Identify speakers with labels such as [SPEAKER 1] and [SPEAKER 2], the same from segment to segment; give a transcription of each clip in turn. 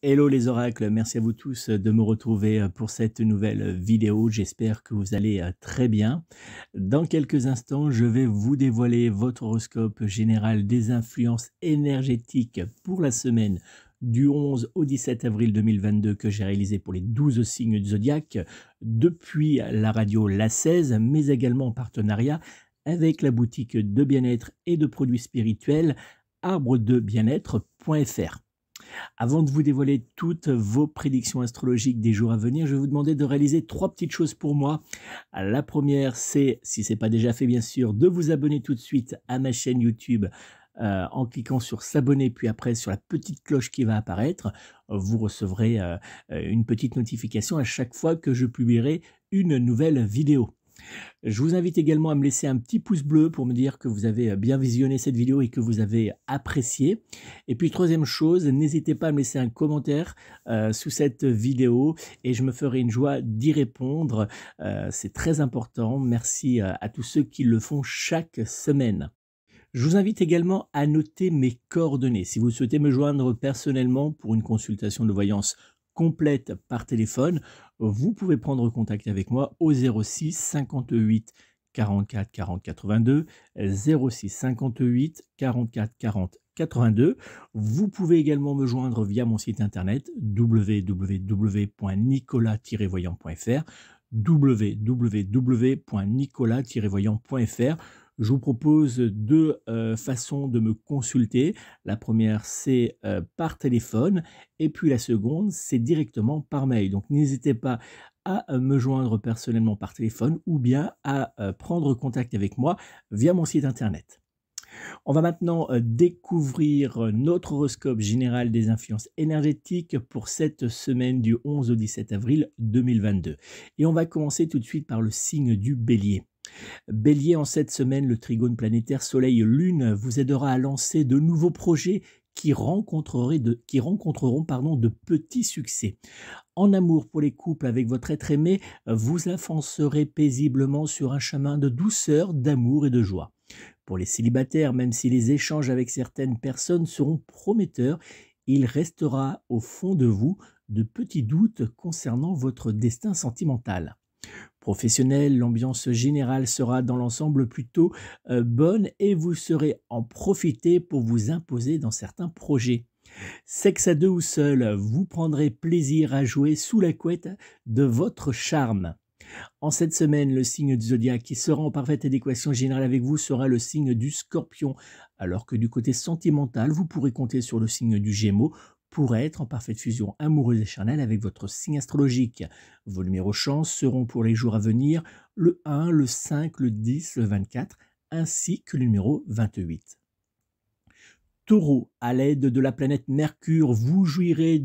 [SPEAKER 1] Hello les oracles, merci à vous tous de me retrouver pour cette nouvelle vidéo. J'espère que vous allez très bien. Dans quelques instants, je vais vous dévoiler votre horoscope général des influences énergétiques pour la semaine du 11 au 17 avril 2022 que j'ai réalisé pour les 12 signes du zodiaque depuis la radio La 16, mais également en partenariat avec la boutique de bien-être et de produits spirituels arbredebienêtre.fr. Avant de vous dévoiler toutes vos prédictions astrologiques des jours à venir, je vais vous demander de réaliser 3 petites choses pour moi. La première, c'est, si ce n'est pas déjà fait bien sûr, de vous abonner tout de suite à ma chaîne YouTube en cliquant sur s'abonner, puis après sur la petite cloche qui va apparaître. Vous recevrez une petite notification à chaque fois que je publierai une nouvelle vidéo. Je vous invite également à me laisser un petit pouce bleu pour me dire que vous avez bien visionné cette vidéo et que vous avez apprécié. Et puis troisième chose, n'hésitez pas à me laisser un commentaire sous cette vidéo et je me ferai une joie d'y répondre. C'est très important. Merci à tous ceux qui le font chaque semaine. Je vous invite également à noter mes coordonnées. Si vous souhaitez me joindre personnellement pour une consultation de voyance complète par téléphone, vous pouvez prendre contact avec moi au 06 58 44 40 82, 06 58 44 40 82. Vous pouvez également me joindre via mon site internet www.nicolas-voyant.fr, www.nicolas-voyant.fr. Je vous propose deux façons de me consulter. La première, c'est par téléphone et puis la seconde, c'est directement par mail. Donc n'hésitez pas à me joindre personnellement par téléphone ou bien à prendre contact avec moi via mon site internet. On va maintenant découvrir notre horoscope général des influences énergétiques pour cette semaine du 11 au 17 avril 2022. Et on va commencer tout de suite par le signe du Bélier. Bélier, en cette semaine, le trigone planétaire Soleil-Lune vous aidera à lancer de nouveaux projets qui rencontreront de petits succès. En amour pour les couples avec votre être aimé, vous avancerez paisiblement sur un chemin de douceur, d'amour et de joie. Pour les célibataires, même si les échanges avec certaines personnes seront prometteurs, il restera au fond de vous de petits doutes concernant votre destin sentimental. Professionnel, l'ambiance générale sera dans l'ensemble plutôt bonne et vous saurez en profiter pour vous imposer dans certains projets. Sexe à deux ou seul, vous prendrez plaisir à jouer sous la couette de votre charme. En cette semaine, le signe du zodiaque qui sera en parfaite adéquation générale avec vous sera le signe du Scorpion, alors que du côté sentimental, vous pourrez compter sur le signe du Gémeaux pour être en parfaite fusion amoureuse et charnelle avec votre signe astrologique. Vos numéros chance seront pour les jours à venir le 1, le 5, le 10, le 24, ainsi que le numéro 28. Taureau, à l'aide de la planète Mercure, vous jouirez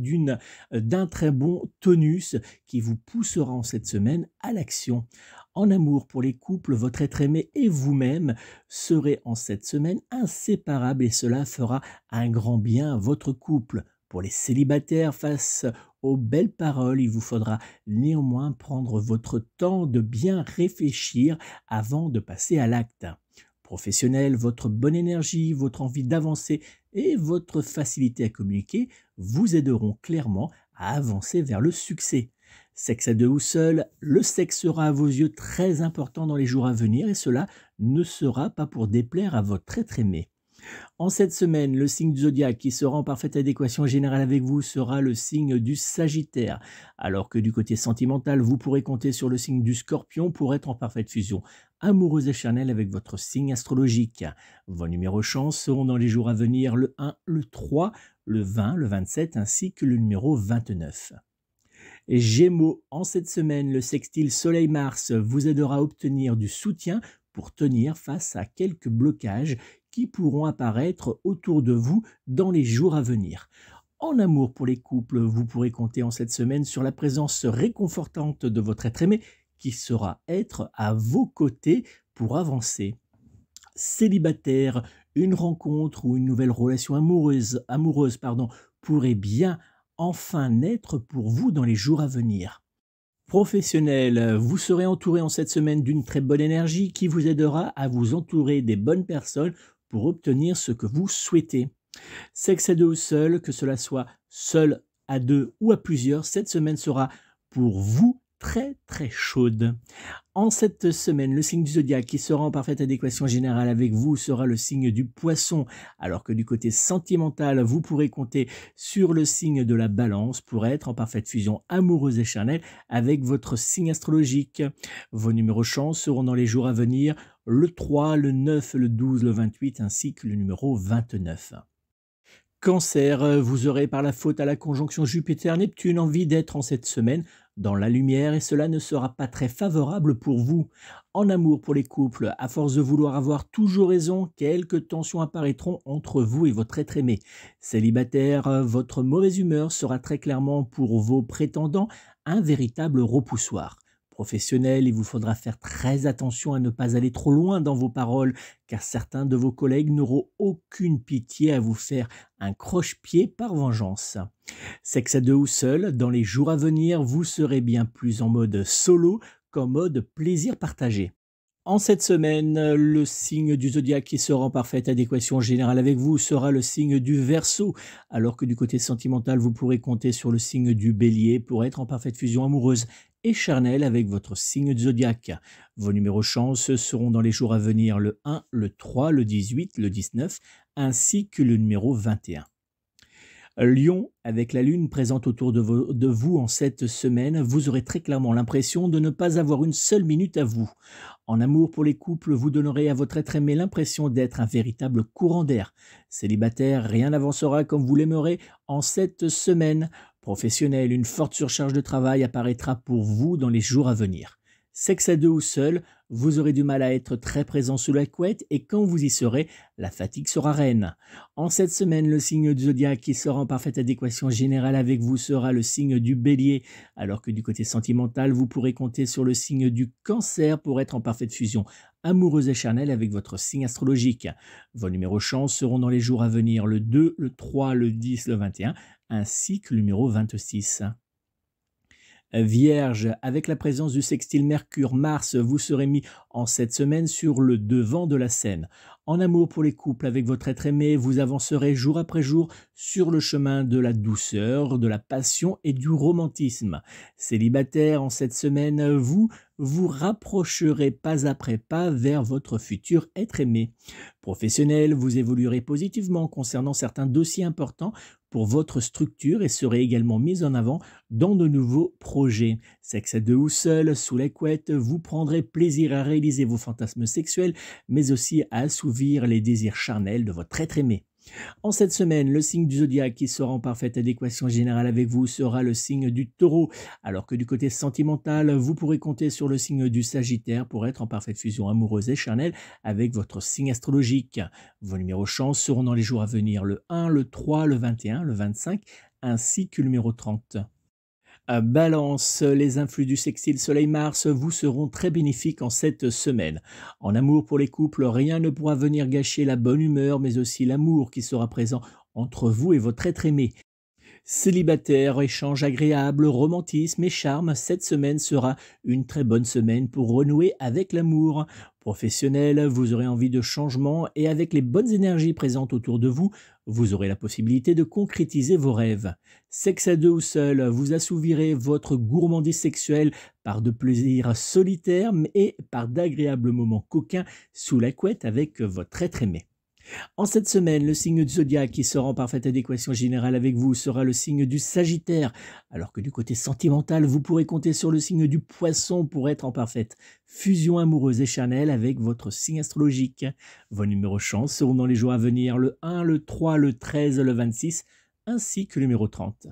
[SPEAKER 1] d'un très bon tonus qui vous poussera en cette semaine à l'action. En amour pour les couples, votre être aimé et vous-même serez en cette semaine inséparables et cela fera un grand bien à votre couple. Pour les célibataires, face aux belles paroles, il vous faudra néanmoins prendre votre temps de bien réfléchir avant de passer à l'acte. Professionnel, votre bonne énergie, votre envie d'avancer et votre facilité à communiquer vous aideront clairement à avancer vers le succès. Sexe à deux ou seul, le sexe sera à vos yeux très important dans les jours à venir et cela ne sera pas pour déplaire à votre être aimé. En cette semaine, le signe du zodiaque qui sera en parfaite adéquation générale avec vous sera le signe du Sagittaire, alors que du côté sentimental, vous pourrez compter sur le signe du Scorpion pour être en parfaite fusion amoureuse et charnelle avec votre signe astrologique. Vos numéros chance seront dans les jours à venir le 1, le 3, le 20, le 27 ainsi que le numéro 29. Gémeaux, en cette semaine, le sextile Soleil-Mars vous aidera à obtenir du soutien pour tenir face à quelques blocages qui pourront apparaître autour de vous dans les jours à venir. En amour pour les couples, vous pourrez compter en cette semaine sur la présence réconfortante de votre être aimé qui saura être à vos côtés pour avancer. Célibataire, une rencontre ou une nouvelle relation amoureuse pourrait bien enfin naître pour vous dans les jours à venir. Professionnel, vous serez entouré en cette semaine d'une très bonne énergie qui vous aidera à vous entourer des bonnes personnes pour obtenir ce que vous souhaitez. Sexe à deux ou seul, que cela soit seul à deux ou à plusieurs, cette semaine sera pour vous très très chaude. En cette semaine, le signe du zodiaque qui sera en parfaite adéquation générale avec vous sera le signe du poisson, alors que du côté sentimental, vous pourrez compter sur le signe de la balance pour être en parfaite fusion amoureuse et charnelle avec votre signe astrologique. Vos numéros chance seront dans les jours à venir le 3, le 9, le 12, le 28 ainsi que le numéro 29. Cancer, vous aurez par la faute à la conjonction Jupiter-Neptune envie d'être en cette semaine dans la lumière et cela ne sera pas très favorable pour vous. En amour pour les couples, à force de vouloir avoir toujours raison, quelques tensions apparaîtront entre vous et votre être aimé. Célibataire, votre mauvaise humeur sera très clairement pour vos prétendants un véritable repoussoir. Professionnel, il vous faudra faire très attention à ne pas aller trop loin dans vos paroles, car certains de vos collègues n'auront aucune pitié à vous faire un croche-pied par vengeance. Sexe à deux ou seul, dans les jours à venir, vous serez bien plus en mode solo qu'en mode plaisir partagé. En cette semaine, le signe du zodiaque qui sera en parfaite adéquation générale avec vous sera le signe du Verseau, alors que du côté sentimental, vous pourrez compter sur le signe du Bélier pour être en parfaite fusion amoureuse et charnelle avec votre signe du zodiaque. Vos numéros chance seront dans les jours à venir le 1, le 3, le 18, le 19, ainsi que le numéro 21. Lion, avec la lune présente autour de vous en cette semaine, vous aurez très clairement l'impression de ne pas avoir une seule minute à vous. En amour pour les couples, vous donnerez à votre être aimé l'impression d'être un véritable courant d'air. Célibataire, rien n'avancera comme vous l'aimerez en cette semaine. Professionnel, une forte surcharge de travail apparaîtra pour vous dans les jours à venir. Sexe à deux ou seul, vous aurez du mal à être très présent sous la couette et quand vous y serez, la fatigue sera reine. En cette semaine, le signe du zodiaque qui sera en parfaite adéquation générale avec vous sera le signe du Bélier, alors que du côté sentimental, vous pourrez compter sur le signe du Cancer pour être en parfaite fusion amoureuse et charnelle avec votre signe astrologique. Vos numéros chance seront dans les jours à venir le 2, le 3, le 10, le 21, ainsi que le numéro 26. Vierge, avec la présence du sextile Mercure-Mars, vous serez mis en cette semaine sur le devant de la scène. En amour pour les couples avec votre être aimé, vous avancerez jour après jour sur le chemin de la douceur, de la passion et du romantisme. Célibataire, en cette semaine, vous vous rapprocherez pas après pas vers votre futur être aimé. Professionnel, vous évoluerez positivement concernant certains dossiers importants pour votre structure et serez également mis en avant dans de nouveaux projets. Sexe à deux ou seul, sous la couette, vous prendrez plaisir à réaliser vos fantasmes sexuels, mais aussi à assouvir les désirs charnels de votre être aimé. En cette semaine, le signe du zodiaque qui sera en parfaite adéquation générale avec vous sera le signe du Taureau, alors que du côté sentimental, vous pourrez compter sur le signe du Sagittaire pour être en parfaite fusion amoureuse et charnelle avec votre signe astrologique. Vos numéros chance seront dans les jours à venir le 1, le 3, le 21, le 25, ainsi que le numéro 30. Balance, les influx du sextile Soleil-Mars vous seront très bénéfiques en cette semaine. En amour pour les couples, rien ne pourra venir gâcher la bonne humeur, mais aussi l'amour qui sera présent entre vous et votre être aimé. Célibataire, échange agréable, romantisme et charme, cette semaine sera une très bonne semaine pour renouer avec l'amour. Professionnel, vous aurez envie de changement et avec les bonnes énergies présentes autour de vous, vous aurez la possibilité de concrétiser vos rêves. Sexe à deux ou seul, vous assouvirez votre gourmandise sexuelle par de plaisirs solitaires et par d'agréables moments coquins sous la couette avec votre être aimé. En cette semaine, le signe du zodiaque qui sera en parfaite adéquation générale avec vous sera le signe du Sagittaire, alors que du côté sentimental, vous pourrez compter sur le signe du Poisson pour être en parfaite fusion amoureuse et charnelle avec votre signe astrologique. Vos numéros chance seront dans les jours à venir le 1, le 3, le 13, le 26, ainsi que le numéro 30.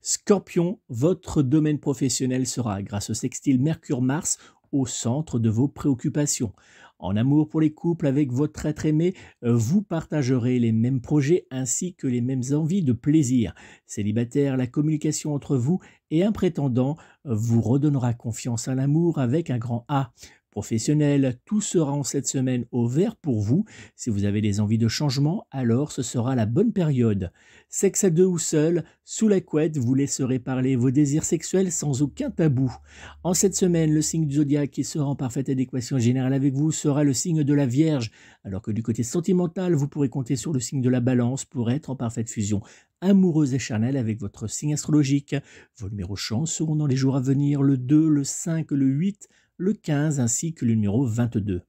[SPEAKER 1] Scorpion, votre domaine professionnel sera, grâce au sextile Mercure-Mars, au centre de vos préoccupations. En amour pour les couples avec votre être aimé, vous partagerez les mêmes projets ainsi que les mêmes envies de plaisir. Célibataire, la communication entre vous et un prétendant vous redonnera confiance à l'amour avec un grand A. Professionnel, tout sera en cette semaine au vert pour vous. Si vous avez des envies de changement, alors ce sera la bonne période. Sexe à deux ou seul, sous la couette, vous laisserez parler vos désirs sexuels sans aucun tabou. En cette semaine, le signe du zodiaque qui sera en parfaite adéquation générale avec vous sera le signe de la Vierge, alors que du côté sentimental, vous pourrez compter sur le signe de la Balance pour être en parfaite fusion amoureuse et charnelle avec votre signe astrologique. Vos numéros chance seront dans les jours à venir le 2, le 5, le 8, le 15 ainsi que le numéro 22.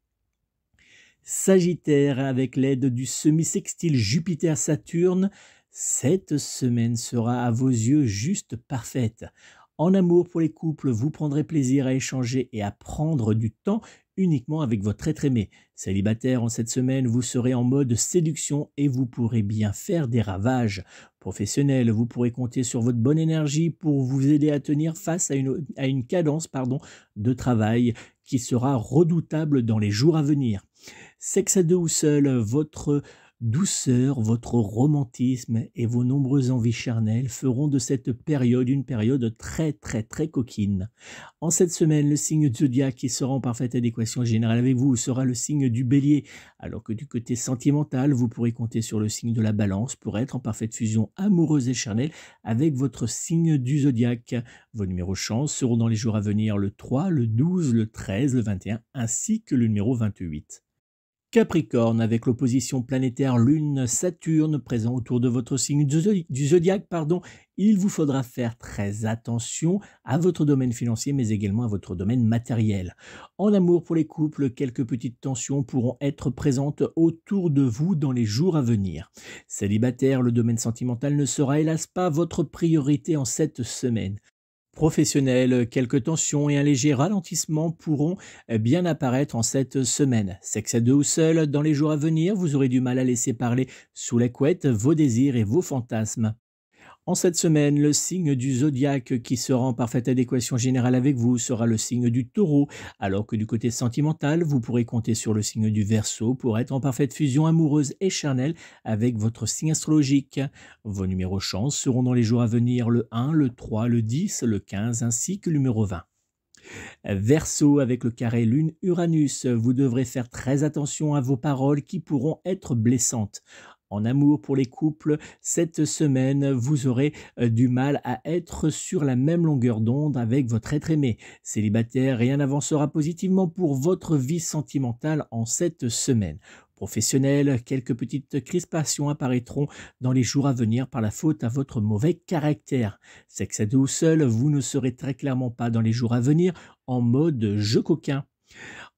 [SPEAKER 1] Sagittaire, avec l'aide du semi-sextile Jupiter-Saturne, cette semaine sera à vos yeux juste parfaite. En amour pour les couples, vous prendrez plaisir à échanger et à prendre du temps uniquement avec votre être aimé. Célibataire, en cette semaine, vous serez en mode séduction et vous pourrez bien faire des ravages. Professionnel, vous pourrez compter sur votre bonne énergie pour vous aider à tenir face à une cadence de travail qui sera redoutable dans les jours à venir. Sexe à deux ou seul, votre douceur, votre romantisme et vos nombreuses envies charnelles feront de cette période une période très très très coquine. En cette semaine, le signe zodiaque qui sera en parfaite adéquation générale avec vous sera le signe du Bélier, alors que du côté sentimental, vous pourrez compter sur le signe de la Balance pour être en parfaite fusion amoureuse et charnelle avec votre signe du zodiaque. Vos numéros chance seront dans les jours à venir le 3, le 12, le 13, le 21 ainsi que le numéro 28. Capricorne, avec l'opposition planétaire Lune-Saturne présent autour de votre signe du zodiaque, il vous faudra faire très attention à votre domaine financier, mais également à votre domaine matériel. En amour pour les couples, quelques petites tensions pourront être présentes autour de vous dans les jours à venir. Célibataire, le domaine sentimental ne sera hélas pas votre priorité en cette semaine. Professionnel, quelques tensions et un léger ralentissement pourront bien apparaître en cette semaine. Sexe à deux ou seul, dans les jours à venir, vous aurez du mal à laisser parler sous la couette vos désirs et vos fantasmes. En cette semaine, le signe du zodiaque qui sera en parfaite adéquation générale avec vous sera le signe du Taureau, alors que du côté sentimental, vous pourrez compter sur le signe du Verseau pour être en parfaite fusion amoureuse et charnelle avec votre signe astrologique. Vos numéros chance seront dans les jours à venir le 1, le 3, le 10, le 15 ainsi que le numéro 20. Verseau, avec le carré Lune-Uranus, vous devrez faire très attention à vos paroles qui pourront être blessantes. En amour pour les couples, cette semaine, vous aurez du mal à être sur la même longueur d'onde avec votre être aimé. Célibataire, rien n'avancera positivement pour votre vie sentimentale en cette semaine. Professionnel, quelques petites crispations apparaîtront dans les jours à venir par la faute à votre mauvais caractère. Sexe à deux ou seul, vous ne serez très clairement pas dans les jours à venir en mode jeu coquin.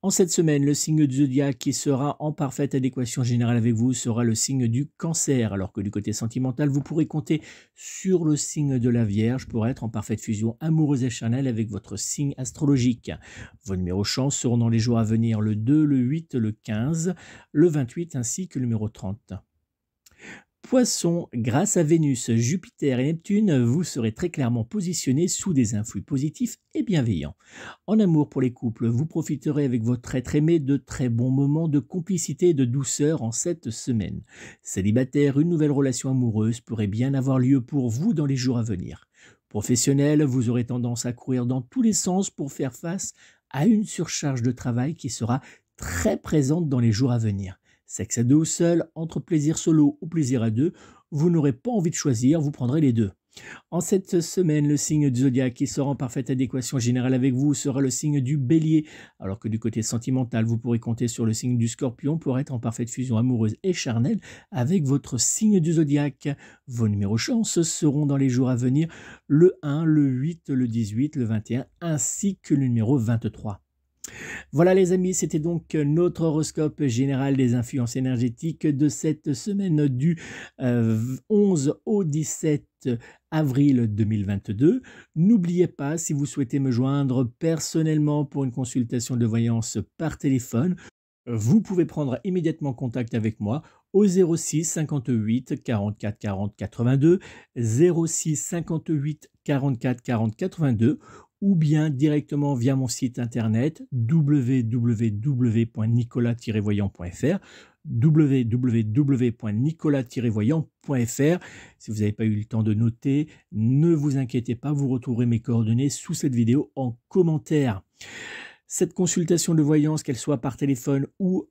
[SPEAKER 1] En cette semaine, le signe du zodiaque qui sera en parfaite adéquation générale avec vous sera le signe du Cancer, alors que du côté sentimental, vous pourrez compter sur le signe de la Vierge pour être en parfaite fusion amoureuse et charnelle avec votre signe astrologique. Vos numéros chance seront dans les jours à venir le 2, le 8, le 15, le 28 ainsi que le numéro 30. Poisson, grâce à Vénus, Jupiter et Neptune, vous serez très clairement positionné sous des influx positifs et bienveillants. En amour pour les couples, vous profiterez avec votre être aimé de très bons moments de complicité et de douceur en cette semaine. Célibataire, une nouvelle relation amoureuse pourrait bien avoir lieu pour vous dans les jours à venir. Professionnel, vous aurez tendance à courir dans tous les sens pour faire face à une surcharge de travail qui sera très présente dans les jours à venir. Sexe à deux ou seul, entre plaisir solo ou plaisir à deux, vous n'aurez pas envie de choisir, vous prendrez les deux. En cette semaine, le signe du zodiaque qui sera en parfaite adéquation générale avec vous sera le signe du Bélier, alors que du côté sentimental, vous pourrez compter sur le signe du Scorpion pour être en parfaite fusion amoureuse et charnelle avec votre signe du zodiaque. Vos numéros chance seront dans les jours à venir le 1, le 8, le 18, le 21 ainsi que le numéro 23. Voilà les amis, c'était donc notre horoscope général des influences énergétiques de cette semaine du 11 au 17 avril 2022. N'oubliez pas, si vous souhaitez me joindre personnellement pour une consultation de voyance par téléphone, vous pouvez prendre immédiatement contact avec moi au 06 58 44 40 82, 06 58 44 40 82 ou bien directement via mon site internet www.nicolas-voyant.fr www.nicolas-voyant.fr. Si vous n'avez pas eu le temps de noter, ne vous inquiétez pas, vous retrouverez mes coordonnées sous cette vidéo en commentaire. Cette consultation de voyance, qu'elle soit par téléphone ou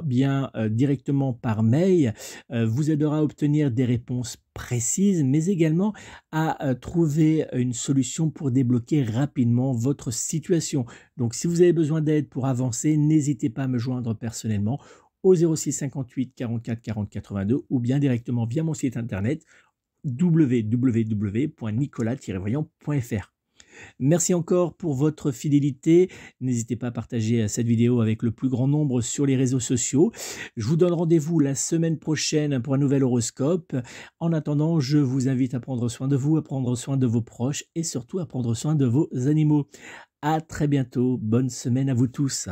[SPEAKER 1] bien directement par mail, vous aidera à obtenir des réponses précises, mais également à trouver une solution pour débloquer rapidement votre situation. Donc si vous avez besoin d'aide pour avancer, n'hésitez pas à me joindre personnellement au 06 58 44 40 82 ou bien directement via mon site internet www.nicolas-voyant.fr. Merci encore pour votre fidélité. N'hésitez pas à partager cette vidéo avec le plus grand nombre sur les réseaux sociaux. Je vous donne rendez-vous la semaine prochaine pour un nouvel horoscope. En attendant, je vous invite à prendre soin de vous, à prendre soin de vos proches et surtout à prendre soin de vos animaux. À très bientôt. Bonne semaine à vous tous.